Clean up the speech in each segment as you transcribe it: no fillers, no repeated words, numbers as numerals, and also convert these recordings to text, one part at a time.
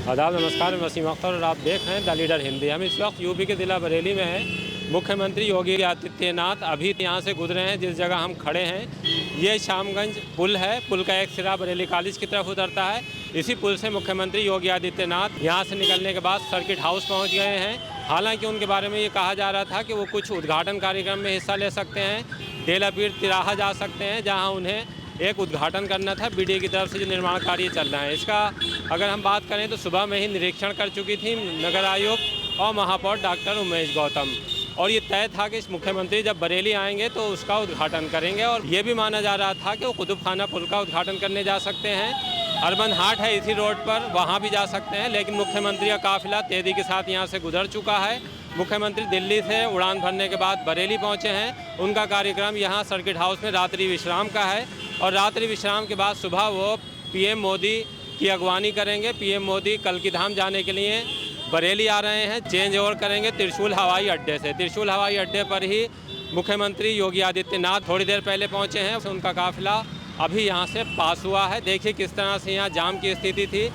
आदाब, नमस्कार। मैं वसीम अख्तर और आप देख रहे हैं द लीडर हिंदी। हम इस वक्त यूपी के ज़िला बरेली में हैं। मुख्यमंत्री योगी आदित्यनाथ अभी यहाँ से गुजरे हैं। जिस जगह हम खड़े हैं ये शामगंज पुल है। पुल का एक सिरा बरेली कॉलेज की तरफ उतरता है। इसी पुल से मुख्यमंत्री योगी आदित्यनाथ यहाँ से निकलने के बाद सर्किट हाउस पहुँच गए हैं। हालांकि उनके बारे में ये कहा जा रहा था कि वो कुछ उद्घाटन कार्यक्रम में हिस्सा ले सकते हैं, डेलापीर तिराहा जा सकते हैं, जहाँ उन्हें एक उद्घाटन करना था बीडीए की तरफ से जो निर्माण कार्य चल रहा है। इसका अगर हम बात करें तो सुबह में ही निरीक्षण कर चुकी थी नगर आयुक्त और महापौर डॉक्टर उमेश गौतम, और ये तय था कि मुख्यमंत्री जब बरेली आएंगे तो उसका उद्घाटन करेंगे। और ये भी माना जा रहा था कि वो कुतुब खाना पुल का उद्घाटन करने जा सकते हैं। अर्बन हाट है इसी रोड पर, वहाँ भी जा सकते हैं। लेकिन मुख्यमंत्री का काफिला तेजी के साथ यहाँ से गुजर चुका है। मुख्यमंत्री दिल्ली से उड़ान भरने के बाद बरेली पहुँचे हैं। उनका कार्यक्रम यहाँ सर्किट हाउस में रात्रि विश्राम का है, और रात्रि विश्राम के बाद सुबह वो पीएम मोदी की अगवानी करेंगे। पीएम मोदी कल्की धाम जाने के लिए बरेली आ रहे हैं। चेंज ओवर करेंगे त्रिशूल हवाई अड्डे से। त्रिशूल हवाई अड्डे पर ही मुख्यमंत्री योगी आदित्यनाथ थोड़ी देर पहले पहुंचे हैं। उनका काफिला अभी यहां से पास हुआ है। देखिए किस तरह से यहाँ जाम की स्थिति थी।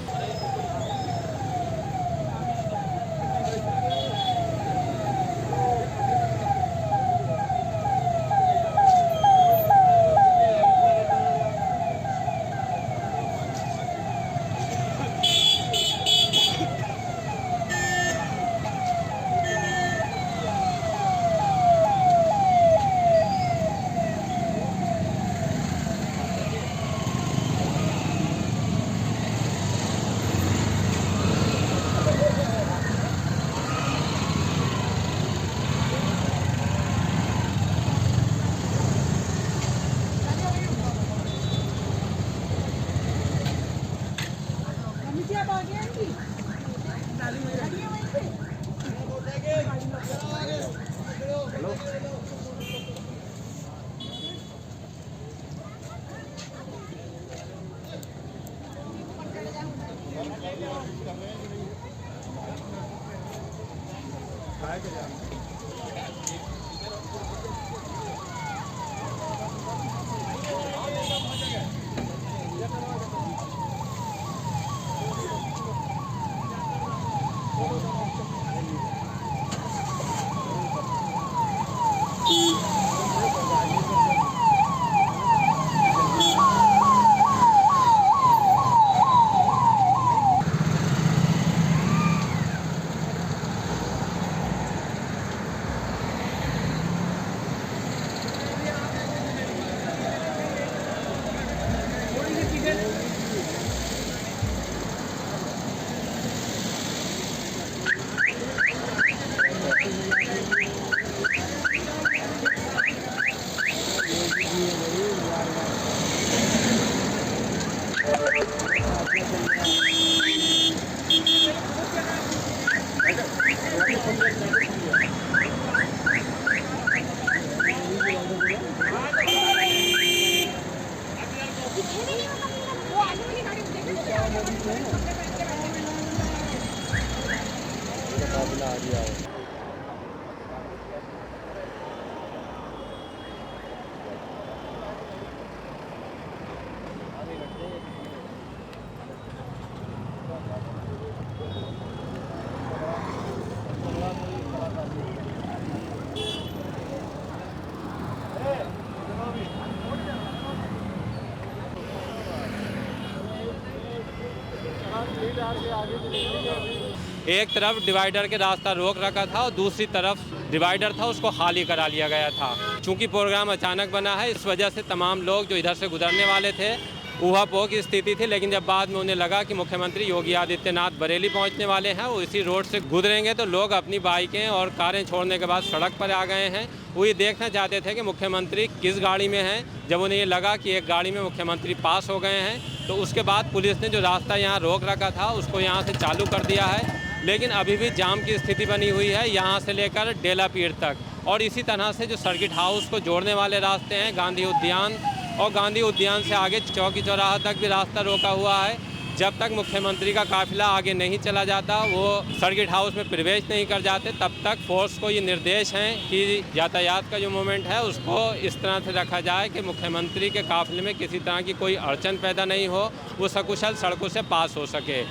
एक तरफ डिवाइडर के रास्ता रोक रखा था और दूसरी तरफ डिवाइडर था उसको खाली करा लिया गया था। चूंकि प्रोग्राम अचानक बना है इस वजह से तमाम लोग जो इधर से गुजरने वाले थे ऊहापोह की स्थिति थी। लेकिन जब बाद में उन्हें लगा कि मुख्यमंत्री योगी आदित्यनाथ बरेली पहुंचने वाले हैं, वो इसी रोड से गुजरेंगे, तो लोग अपनी बाइकें और कारें छोड़ने के बाद सड़क पर आ गए हैं। वो ये देखना चाहते थे कि मुख्यमंत्री किस गाड़ी में हैं। जब उन्हें ये लगा कि एक गाड़ी में मुख्यमंत्री पास हो गए हैं तो उसके बाद पुलिस ने जो रास्ता यहाँ रोक रखा था उसको यहाँ से चालू कर दिया है। लेकिन अभी भी जाम की स्थिति बनी हुई है यहाँ से लेकर डेलापीर तक। और इसी तरह से जो सर्किट हाउस को जोड़ने वाले रास्ते हैं गांधी उद्यान, और गांधी उद्यान से आगे चौकी चौराहा तक भी रास्ता रोका हुआ है। जब तक मुख्यमंत्री का काफिला आगे नहीं चला जाता, वो सर्किट हाउस में प्रवेश नहीं कर जाते, तब तक फोर्स को ये निर्देश हैं कि यातायात का जो मूवमेंट है उसको इस तरह से रखा जाए कि मुख्यमंत्री के काफिले में किसी तरह की कोई अड़चन पैदा नहीं हो, वो सकुशल सड़कों से पास हो सके।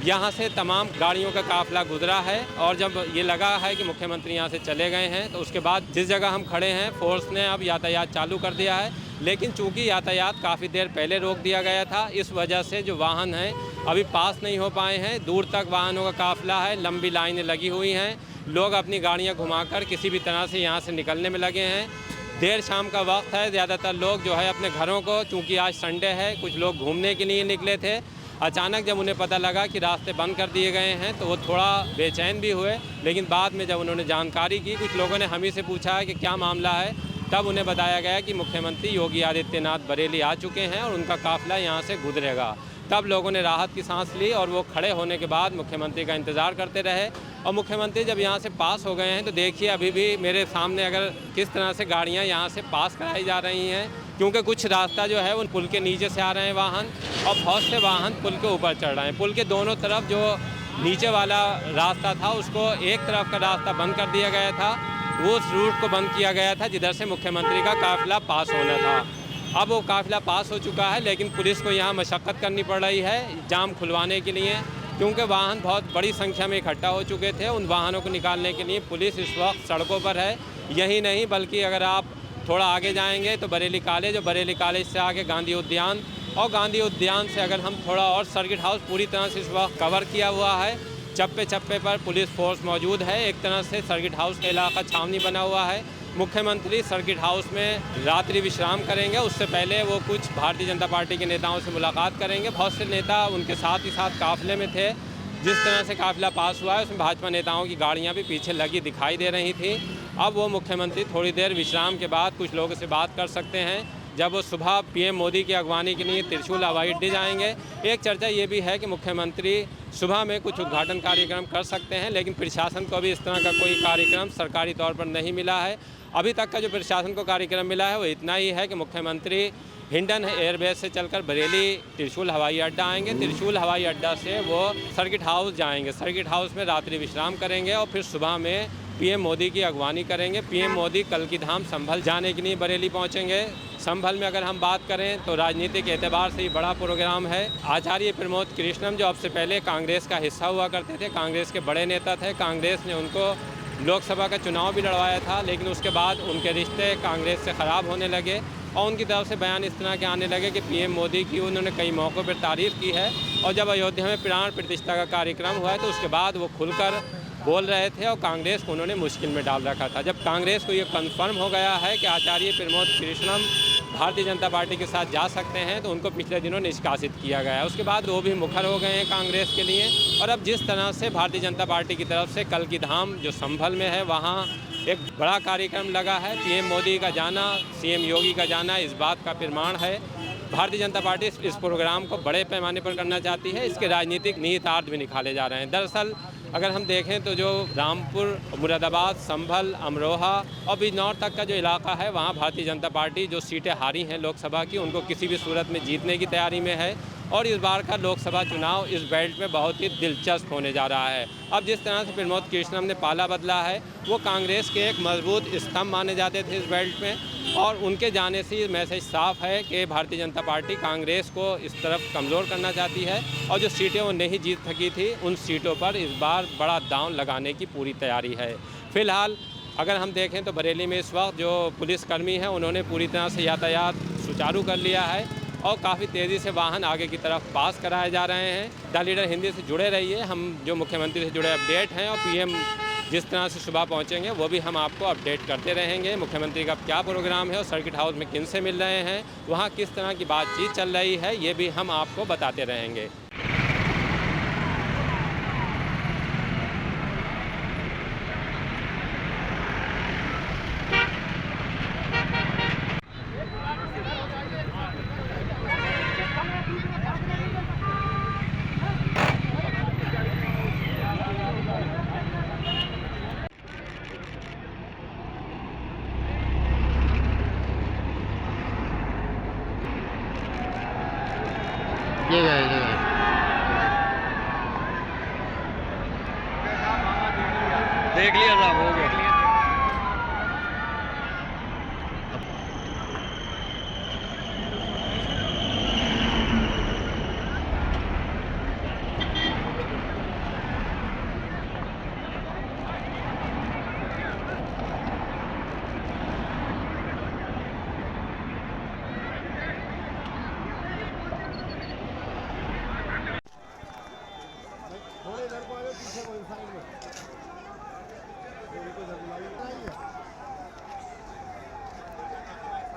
यहाँ से तमाम गाड़ियों का काफ़िला गुजरा है और जब ये लगा है कि मुख्यमंत्री यहाँ से चले गए हैं तो उसके बाद जिस जगह हम खड़े हैं फोर्स ने अब यातायात चालू कर दिया है। लेकिन चूंकि यातायात काफ़ी देर पहले रोक दिया गया था, इस वजह से जो वाहन हैं अभी पास नहीं हो पाए हैं। दूर तक वाहनों का काफ़िला है, लंबी लाइनें लगी हुई हैं। लोग अपनी गाड़ियाँ घुमाकर किसी भी तरह से यहाँ से निकलने में लगे हैं। देर शाम का वक्त है, ज़्यादातर लोग जो है अपने घरों को, चूँकि आज संडे है, कुछ लोग घूमने के लिए निकले थे। अचानक जब उन्हें पता लगा कि रास्ते बंद कर दिए गए हैं तो वो थोड़ा बेचैन भी हुए। लेकिन बाद में जब उन्होंने जानकारी की, कुछ लोगों ने हम ही से पूछा है कि क्या मामला है, तब उन्हें बताया गया कि मुख्यमंत्री योगी आदित्यनाथ बरेली आ चुके हैं और उनका काफ़िला यहाँ से गुजरेगा। तब लोगों ने राहत की सांस ली और वो खड़े होने के बाद मुख्यमंत्री का इंतज़ार करते रहे। और मुख्यमंत्री जब यहाँ से पास हो गए हैं तो देखिए अभी भी मेरे सामने अगर किस तरह से गाड़ियाँ यहाँ से पास कराई जा रही हैं, क्योंकि कुछ रास्ता जो है वो पुल के नीचे से आ रहे हैं वाहन और बहुत से वाहन पुल के ऊपर चढ़ रहे हैं। पुल के दोनों तरफ जो नीचे वाला रास्ता था उसको एक तरफ का रास्ता बंद कर दिया गया था, वो उस रूट को बंद किया गया था जिधर से मुख्यमंत्री का काफ़िला पास होना था। अब वो काफ़िला पास हो चुका है, लेकिन पुलिस को यहाँ मशक्क़त करनी पड़ रही है जाम खुलवाने के लिए, क्योंकि वाहन बहुत बड़ी संख्या में इकट्ठा हो चुके थे। उन वाहनों को निकालने के लिए पुलिस इस वक्त सड़कों पर है। यही नहीं बल्कि अगर आप थोड़ा आगे जाएंगे तो बरेली कॉलेज और बरेली कॉलेज से आगे गांधी उद्यान, और गांधी उद्यान से अगर हम थोड़ा और सर्किट हाउस पूरी तरह से इस वक्त कवर किया हुआ है। चप्पे चप्पे पर पुलिस फोर्स मौजूद है। एक तरह से सर्किट हाउस का इलाका छावनी बना हुआ है। मुख्यमंत्री सर्किट हाउस में रात्रि विश्राम करेंगे, उससे पहले वो कुछ भारतीय जनता पार्टी के नेताओं से मुलाकात करेंगे। बहुत से नेता उनके साथ ही साथ काफ़िले में थे। जिस तरह से काफ़िला पास हुआ है उसमें भाजपा नेताओं की गाड़ियां भी पीछे लगी दिखाई दे रही थी। अब वो मुख्यमंत्री थोड़ी देर विश्राम के बाद कुछ लोगों से बात कर सकते हैं, जब वो सुबह पीएम मोदी की अगवानी के लिए त्रिशूल हवाई अड्डे जाएंगे। एक चर्चा ये भी है कि मुख्यमंत्री सुबह में कुछ उद्घाटन कार्यक्रम कर सकते हैं, लेकिन प्रशासन को भी इस तरह का कोई कार्यक्रम सरकारी तौर पर नहीं मिला है। अभी तक का जो प्रशासन को कार्यक्रम मिला है वो इतना ही है कि मुख्यमंत्री हिंडन एयरबेस से चलकर बरेली त्रिशूल हवाई अड्डा आएंगे। त्रिशूल हवाई अड्डा से वो सर्किट हाउस जाएंगे। सर्किट हाउस में रात्रि विश्राम करेंगे और फिर सुबह में पीएम मोदी की अगवानी करेंगे। पीएम मोदी कल की धाम संभल जाने के लिए बरेली पहुंचेंगे। संभल में अगर हम बात करें तो राजनीतिक एतबार से ही बड़ा प्रोग्राम है। आचार्य प्रमोद कृष्णम जो अब से पहले कांग्रेस का हिस्सा हुआ करते थे, कांग्रेस के बड़े नेता थे, कांग्रेस ने उनको लोकसभा का चुनाव भी लड़वाया था, लेकिन उसके बाद उनके रिश्ते कांग्रेस से ख़राब होने लगे और उनकी तरफ से बयान इस तरह के आने लगे कि पीएम मोदी की उन्होंने कई मौक़ों पर तारीफ़ की है। और जब अयोध्या में प्राण प्रतिष्ठा का कार्यक्रम हुआ है तो उसके बाद वो खुलकर बोल रहे थे और कांग्रेस को उन्होंने मुश्किल में डाल रखा था। जब कांग्रेस को ये कंफर्म हो गया है कि आचार्य प्रमोद कृष्णम भारतीय जनता पार्टी के साथ जा सकते हैं तो उनको पिछले दिनों निष्कासित किया गया है। उसके बाद वो भी मुखर हो गए हैं कांग्रेस के लिए। और अब जिस तरह से भारतीय जनता पार्टी की तरफ से कल की धाम जो संभल में है वहाँ एक बड़ा कार्यक्रम लगा है। पीएम मोदी का जाना, सीएम योगी का जाना इस बात का प्रमाण है। भारतीय जनता पार्टी इस प्रोग्राम को बड़े पैमाने पर करना चाहती है। इसके राजनीतिक निहितार्थ भी निकाले जा रहे हैं। दरअसल अगर हम देखें तो जो रामपुर, मुरादाबाद, संभल, अमरोहा और बिजनौर तक का जो इलाका है वहाँ भारतीय जनता पार्टी जो सीटें हारी हैं लोकसभा की उनको किसी भी सूरत में जीतने की तैयारी में है। और इस बार का लोकसभा चुनाव इस बेल्ट में बहुत ही दिलचस्प होने जा रहा है। अब जिस तरह से प्रमोद कृष्णम ने पाला बदला है वो कांग्रेस के एक मजबूत स्तंभ माने जाते थे इस बेल्ट में, और उनके जाने से ये मैसेज साफ है कि भारतीय जनता पार्टी कांग्रेस को इस तरफ कमज़ोर करना चाहती है और जो सीटें वो नहीं जीत सकी थी उन सीटों पर इस बार बड़ा दांव लगाने की पूरी तैयारी है। फिलहाल अगर हम देखें तो बरेली में इस वक्त जो पुलिसकर्मी हैं उन्होंने पूरी तरह से यातायात सुचारू कर लिया है और काफ़ी तेज़ी से वाहन आगे की तरफ पास कराए जा रहे हैं। द लीडर हिंदी से जुड़े रहिए, हम जो मुख्यमंत्री से जुड़े अपडेट हैं और पीएम जिस तरह से सुबह पहुंचेंगे वो भी हम आपको अपडेट करते रहेंगे। मुख्यमंत्री का क्या प्रोग्राम है और सर्किट हाउस में किन से मिल रहे हैं, वहाँ किस तरह की बातचीत चल रही है, ये भी हम आपको बताते रहेंगे। ये गए देख लिया था, हो गया।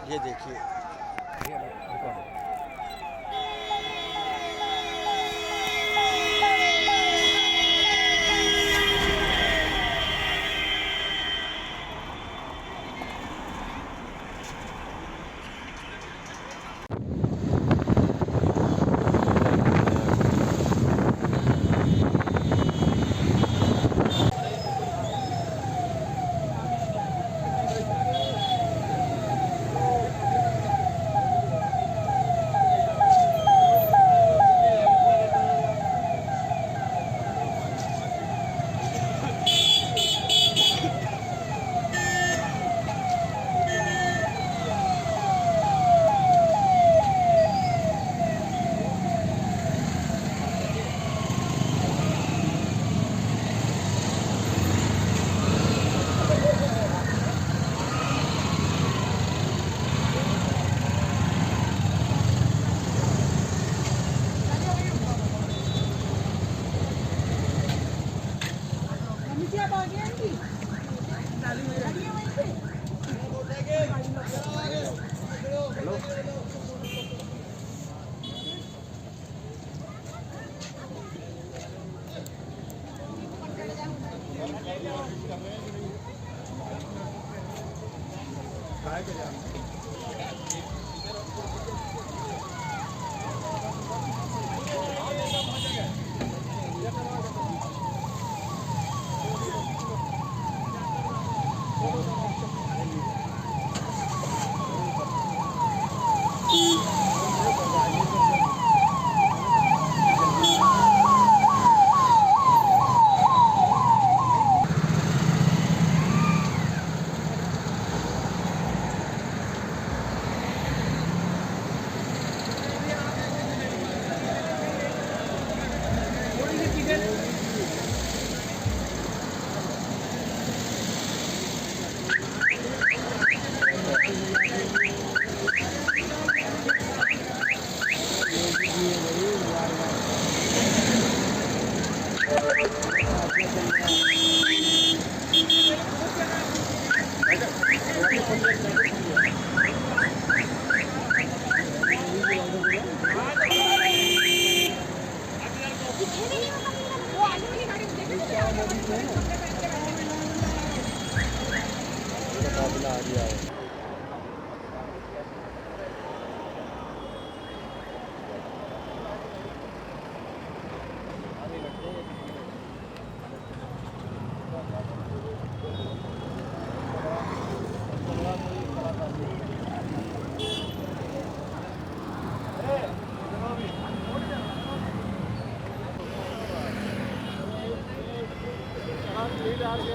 ये देखिए।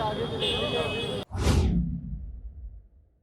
आगे